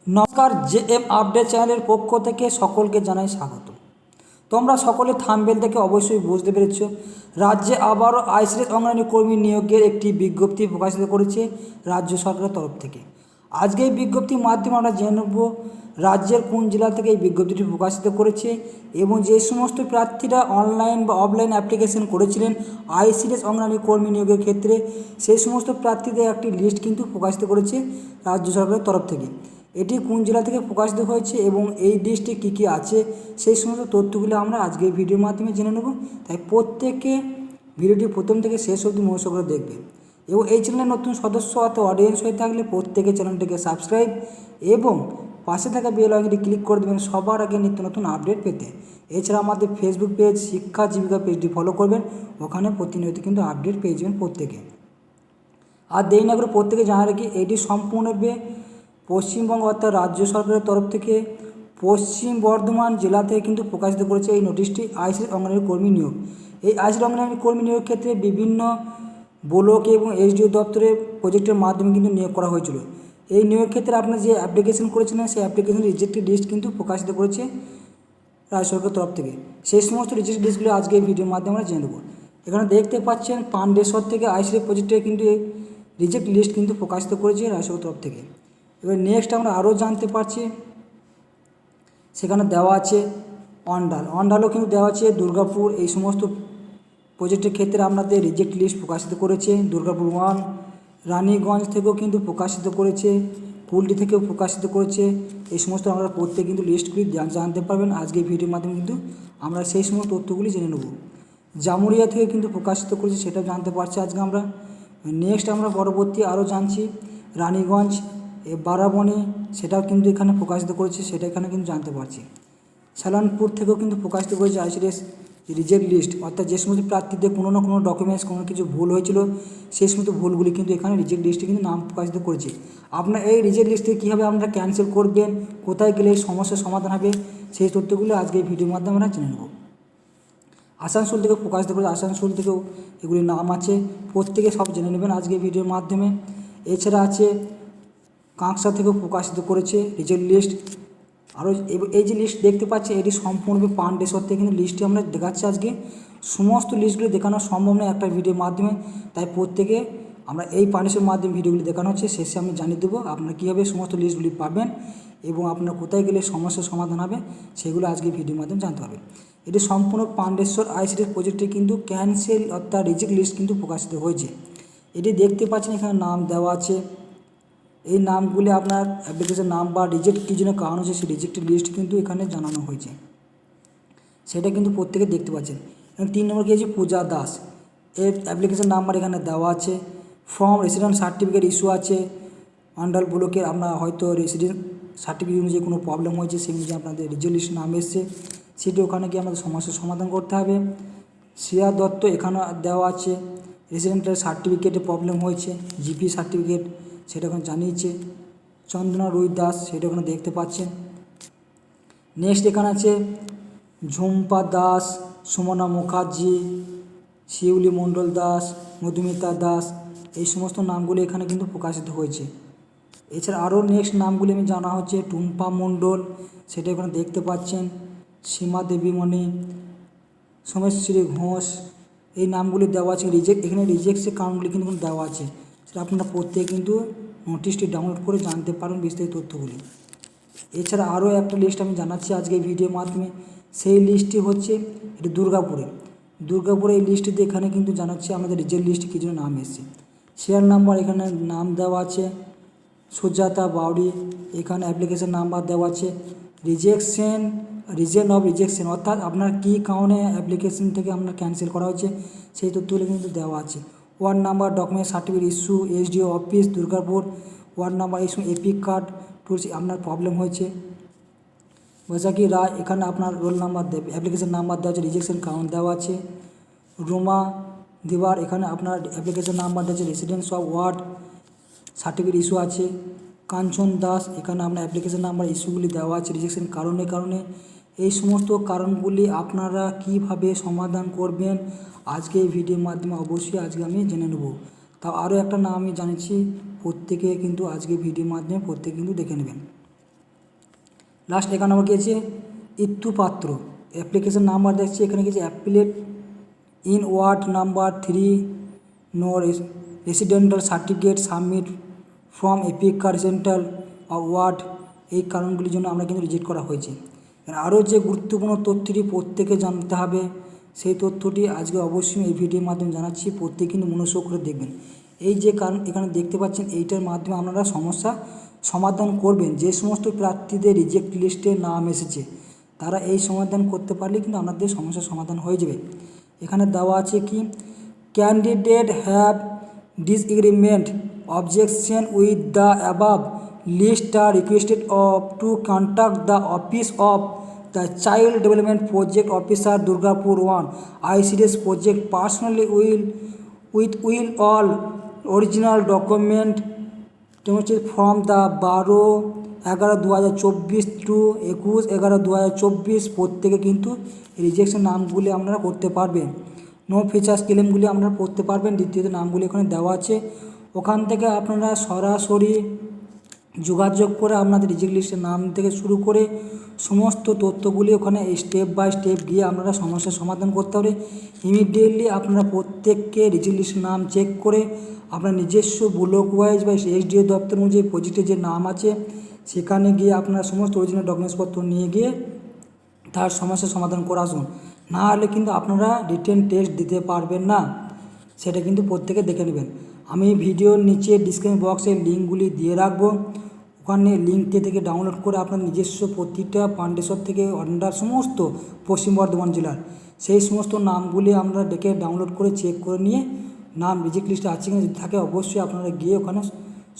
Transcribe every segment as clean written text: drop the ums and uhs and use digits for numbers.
নমস্কার, JM update চ্যানেলের পক্ষ থেকে সকলকে জানাই স্বাগত। তোমরা সকলে থাম্বনেল থেকে অবশ্যই বুঝতে পেরেছ, রাজ্যে আবারও আইসিডিএস অঙ্গনওয়াড়ি কর্মী নিয়োগের একটি বিজ্ঞপ্তি প্রকাশিত করেছে রাজ্য সরকারের তরফ থেকে। আজকে এই বিজ্ঞপ্তির মাধ্যমে আমরা জেনে নেব রাজ্যের কোন জেলা থেকে এই বিজ্ঞপ্তিটি প্রকাশিত করেছে এবং যে সমস্ত প্রার্থীরা অনলাইন বা অফলাইন অ্যাপ্লিকেশন করেছিলেন আইসিডিএস অঙ্গনওয়াড়ি কর্মী নিয়োগের ক্ষেত্রে, সেই সমস্ত প্রার্থীদের একটি লিস্ট কিন্তু প্রকাশিত করেছে রাজ্য সরকারের তরফ থেকে। এটি কোন জেলা থেকে প্রকাশিত হয়েছে এবং এই লিস্টে কী কী আছে সেই সমস্ত তথ্যগুলো আমরা আজকে এই ভিডিওর মাধ্যমে জেনে নেব। তাই প্রত্যেকে ভিডিওটি প্রথম থেকে শেষ অবধি মনোযোগ করে দেখবে এবং এই চ্যানেলের নতুন সদস্য অথবা অডিয়েন্স হয়ে থাকলে প্রত্যেকে চ্যানেলটিকে সাবস্ক্রাইব এবং পাশে থাকা বেল আইকনটি ক্লিক করে দেবেন সবার আগে নিত্য নতুন আপডেট পেতে। এছাড়া আমাদের ফেসবুক পেজ শিক্ষা জীবিকা পেজটি ফলো করবেন, ওখানে প্রতিনিয়ত কিন্তু আপডেট পেয়ে যাবেন প্রত্যেকে। আর দেরি না করে প্রত্যেকে জানা রাখি, এটি সম্পূর্ণরূপে পশ্চিমবঙ্গ অর্থাৎ রাজ্য সরকারের তরফ থেকে পশ্চিম বর্ধমান জেলা থেকে কিন্তু প্রকাশিত করেছে এই নোটিশটি আইসিডিএস অঙ্গনওয়াড়ি কর্মী নিয়োগ। এই আইসিডিএস অঙ্গনওয়াড়ি কর্মী নিয়োগের ক্ষেত্রে বিভিন্ন ব্লক এবং এসডিও দপ্তরে প্রজেক্টের মাধ্যমে কিন্তু নিয়োগ করা হয়েছিল। এই নিয়োগের ক্ষেত্রে আপনার যে অ্যাপ্লিকেশন করেছিলেন সেই অ্যাপ্লিকেশন রিজেক্টেড লিস্ট কিন্তু প্রকাশিত করেছে রাজ্য সরকারের তরফ থেকে। সেই সমস্ত রিজেক্টেড লিস্টগুলো আজকে এই ভিডিওর মাধ্যমে আমরা জেনে নেব। এখানে দেখতে পাচ্ছেন পান্ডেশ্বর থেকে আইসিডিএস প্রজেক্টে কিন্তু এই রিজেক্ট লিস্ট কিন্তু প্রকাশিত করেছে রাজ্য সরকারের তরফ থেকে। এবার নেক্সট আমরা আরও জানতে পারছি, সেখানে দেওয়া আছে অন্ডালও কিন্তু দেওয়া আছে দুর্গাপুর। এই সমস্ত প্রজেক্টের ক্ষেত্রে আপনাদের রিজেক্ট লিস্ট প্রকাশিত করেছে দুর্গাপুর 1, রানীগঞ্জ থেকেও কিন্তু প্রকাশিত করেছে, কুলটি থেকেও প্রকাশিত করেছে। এই সমস্ত আমরা প্রত্যেক কিন্তু লিস্টগুলি জানতে পারবেন আজকে ভিডিওর মাধ্যমে, কিন্তু আমরা সেই সমস্ত তথ্যগুলি জেনে নেব। জামুরিয়া থেকে কিন্তু প্রকাশিত করেছে, সেটাও জানতে পারছি আজকে আমরা। নেক্সট আমরা পরবর্তী আরও জানছি রানীগঞ্জ বারাবণী, সেটাও কিন্তু এখানে প্রকাশিত করেছে, সেটা এখানে কিন্তু জানতে পারছি। সালানপুর থেকেও কিন্তু প্রকাশিত করেছে আইসিডিএস রিজেক্ট লিস্ট, অর্থাৎ যে সমস্ত প্রার্থীদের কোনো না কোনো ডকুমেন্টস কোনো কিছু ভুল হয়েছিল সেই সমস্ত ভুলগুলি কিন্তু এখানে রিজেক্ট লিস্টে কিন্তু নাম প্রকাশিত করেছে। আপনার এই রিজেক্ট লিস্টে কীভাবে আপনারা ক্যান্সেল করবেন, কোথায় গেলে এই সমস্যার সমাধান হবে, সেই তথ্যগুলো আজকে এই ভিডিওর মাধ্যমে আমরা জেনে নেব। আসানসোল থেকেও প্রকাশিত করেছে, আসানসোল থেকেও এগুলির নাম আছে, প্রত্যেকে সব জেনে নেবেন আজকে ভিডিওর মাধ্যমে। এছাড়া আছে কাঁকসা থেকেও প্রকাশিত করেছে রিজেক্ট লিস্ট। আরও এই যে লিস্ট দেখতে পাচ্ছি এটি সম্পূর্ণ পান্ডেশ্বর থেকে কিন্তু লিস্টটি আমরা দেখাচ্ছি আজকে। সমস্ত লিস্টগুলি দেখানো সম্ভব নয় একটা ভিডিওর মাধ্যমে, তাই প্রত্যেকে আমরা এই পান্ডেশ্বরের মাধ্যমে ভিডিওগুলি দেখানো হচ্ছে। শেষে আমি জানিয়ে দেবো আপনারা কীভাবে সমস্ত লিস্টগুলি পাবেন এবং আপনার কোথায় গেলে সমস্যার সমাধান হবে সেগুলো আজকে ভিডিওর মাধ্যমে জানতে হবে। এটি সম্পূর্ণ পান্ডেশ্বর আইসিডিএস প্রজেক্টে কিন্তু ক্যান্সেল অর্থাৎ রিজেক্ট লিস্ট কিন্তু প্রকাশিত হয়েছে। এটি দেখতে পাচ্ছেন এখানে নাম দেওয়া আছে, এই নামগুলি আপনার অ্যাপ্লিকেশন নাম বা রিজেক্ট কী জন্য কারণ হচ্ছে সেই রিজেক্টেড লিস্ট কিন্তু এখানে জানানো হয়েছে, সেটা কিন্তু প্রত্যেকে দেখতে পাচ্ছেন। এবং 3 নম্বর কী আছে পূজা দাস, এর অ্যাপ্লিকেশন নাম্বার এখানে দেওয়া আছে। ফর্ম রেসিডেন্ট সার্টিফিকেট ইস্যু আছে অন্ডাল ব্লকের, আপনার হয়তো রেসিডেন্ট সার্টিফিকেট অনুযায়ী কোনো প্রবলেম হয়েছে, সেই অনুযায়ী আপনাদের রিজেক্ট লিস্ট নাম এসছে, সেটি ওখানে গিয়ে আমাদের সমস্যার সমাধান করতে হবে। শ্রেয়া দত্ত এখানে দেওয়া আছে, রেসিডেন্টের সার্টিফিকেটে প্রবলেম হয়েছে, জিপি সার্টিফিকেট সেটা ওখানে জানিয়েছে। চন্দনা রুই দাস সেটা ওখানে দেখতে পাচ্ছেন। নেক্সট এখানে আছে ঝুম্পা দাস, সুমনা মুখার্জি, শিউলি মণ্ডল দাস, মধুমিতা দাস, এই সমস্ত নামগুলি এখানে কিন্তু প্রকাশিত হয়েছে। এছাড়া আরও নেক্সট নামগুলি আমি জানা হচ্ছে টুম্পা মণ্ডল, সেটা এখানে দেখতে পাচ্ছেন। সীমা দেবীমণি, সোমেশ্রী ঘোষ, এই নামগুলি দেওয়া আছে। এখানে রিজেক্টের কারণগুলি কিন্তু দেওয়া আছে, সেটা আপনারা প্রত্যেকে কিন্তু নোটিশটি ডাউনলোড করে জানতে পারেন বিস্তারিত তথ্যগুলি। এছাড়া আরও একটা লিস্ট আমি জানাচ্ছি আজকে এই ভিডিওর মাধ্যমে, সেই লিস্টটি হচ্ছে এটি দুর্গাপুরে এই লিস্টটিতে এখানে কিন্তু জানাচ্ছে আমাদের রিজেক্ট লিস্টে কী জন্য নাম এসেছে। শেয়ার নাম্বার এখানে নাম দেওয়া আছে সুজাতা বাউরি, এখানে অ্যাপ্লিকেশন নাম্বার দেওয়া আছে। রিজন অফ রিজেকশন অর্থাৎ আপনার কী কারণে অ্যাপ্লিকেশন থেকে আপনার ক্যান্সেল করা হয়েছে সেই তথ্যগুলো কিন্তু দেওয়া আছে। Ward number, document certificate issue SDO office Durgapur, ward number, এই সময় এপিক কার্ড টুলস আপনার প্রবলেম হয়েছে। বৈশাখী রায় এখানে আপনার রোল নাম্বার দেবে, অ্যাপ্লিকেশন নাম্বার দেওয়া আছে, রিজেকশন কারণ দেওয়া আছে। রোমা দিবার এখানে আপনার অ্যাপ্লিকেশন নাম্বার দেওয়া আছে, residence of ward certificate issue আছে। কাঞ্চন দাস এখানে আপনার অ্যাপ্লিকেশন নাম্বার ইস্যুগুলি দেওয়া আছে রিজেকশন কারণে। এই সমস্ত কারণগুলি আপনারা কিভাবে সমাধান করবেন আজকে এই ভিডিওর মাধ্যমে অবশ্যই আজকে আমি জেনে নেব। তাও আরও একটা নাম আমি জানাচ্ছি, প্রত্যেকে কিন্তু আজকে ভিডিওর মাধ্যমে প্রত্যেকে কিন্তু দেখে নেবেন। লাস্ট 11 নম্বর কী আছে ইত্তু পাত্র, অ্যাপ্লিকেশন নাম্বার দেখছি এখানে কিছু applicant in ward number 3 no residential certificate submit from EPIC central ward, এই কারণগুলির জন্য আমরা কিন্তু রিজেক্ট করা হয়েছে। আরও যে গুরুত্বপূর্ণ তথ্যটি প্রত্যেকে জানতে হবে সেই তথ্যটি আজকে অবশ্যই এই ভিডিওর মাধ্যমে জানাচ্ছি, প্রত্যেকে কিন্তু মনোযোগ করে দেখবেন। এই যে কারণ এখানে দেখতে পাচ্ছেন এইটার মাধ্যমে আপনারা সমস্যা সমাধান করবেন। যে সমস্ত প্রার্থীদের রিজেক্ট লিস্টে নাম এসেছে তারা এই সমাধান করতে পারলে কিন্তু আপনাদের সমস্যার সমাধান হয়ে যাবে। এখানে দেওয়া আছে কি candidate have disagreement objection with the above list are requested of to contact the office of the child development project officer Durgapur 1 ICDS project personally will all original document হচ্ছে ফ্রম দ্য 12/11/2024 টু 21/11/2024 প্রত্যেকে কিন্তু rejection নামগুলি আপনারা করতে পারবেন। No features ক্লেমগুলি আপনারা করতে পারবেন। দ্বিতীয়ত নামগুলি এখানে দেওয়া আছে, ওখান থেকে আপনারা সরাসরি যোগাযোগ করে আপনাদের রিজেক্ট লিস্টের নাম থেকে শুরু করে সমস্ত তথ্যগুলি ওখানে স্টেপ বাই স্টেপ গিয়ে আপনারা সমস্যার সমাধান করতে হবে। ইমিডিয়েটলি আপনারা প্রত্যেককে রিজেক্ট লিস্টের নাম চেক করে আপনার নিজস্ব ব্লক ওয়াইজ বা SDO দপ্তর অনুযায়ী প্রজেক্টের যে নাম আছে সেখানে গিয়ে আপনারা সমস্ত অরিজিনাল ডকুমেন্টসপত্র নিয়ে গিয়ে তার সমস্যার সমাধান করে আসুন, না হলে কিন্তু আপনারা রিটেন টেস্ট দিতে পারবেন না, সেটা কিন্তু প্রত্যেকে দেখে নেবেন। আমি ভিডিওর নিচে ডিসক্রিপশন বক্সে লিঙ্কগুলি দিয়ে রাখবো, ওখানে লিঙ্কটি থেকে ডাউনলোড করে আপনার নিজস্ব প্রতিটা পাণ্ডেশ্বর থেকে আন্ডার সমস্ত পশ্চিম বর্ধমান জেলার সেই সমস্ত নামগুলি আমরা ডেকে ডাউনলোড করে চেক করে নিয়ে নাম রিজেক্ট লিস্টে আছে কিনা যদি থাকে অবশ্যই আপনারা গিয়ে ওখানে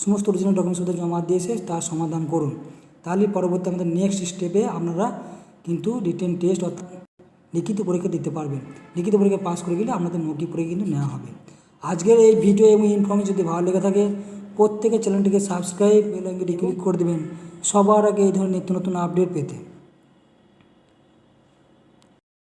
সমস্ত অরিজিনাল ডকুমেন্টস জমা দিয়ে এসে তার সমাধান করুন। তাহলে পরবর্তী আমাদের নেক্সট স্টেপে আপনারা কিন্তু রিটেন টেস্ট অর্থাৎ লিখিত পরীক্ষা দিতে পারবেন। লিখিত পরীক্ষা পাস করে গেলে আপনাদের মৌখিক পরীক্ষা কিন্তু নেওয়া হবে। আজকের এই ভিডিও এবং ইনফরমেশন যদি ভালো লেগে থাকে প্রত্যেকে চ্যানেলটিকে সাবস্ক্রাইব বেল আইকনটি ক্লিক করে দেবেন সবার আগে এই ধরনের নিত্য নতুন আপডেট পেতে।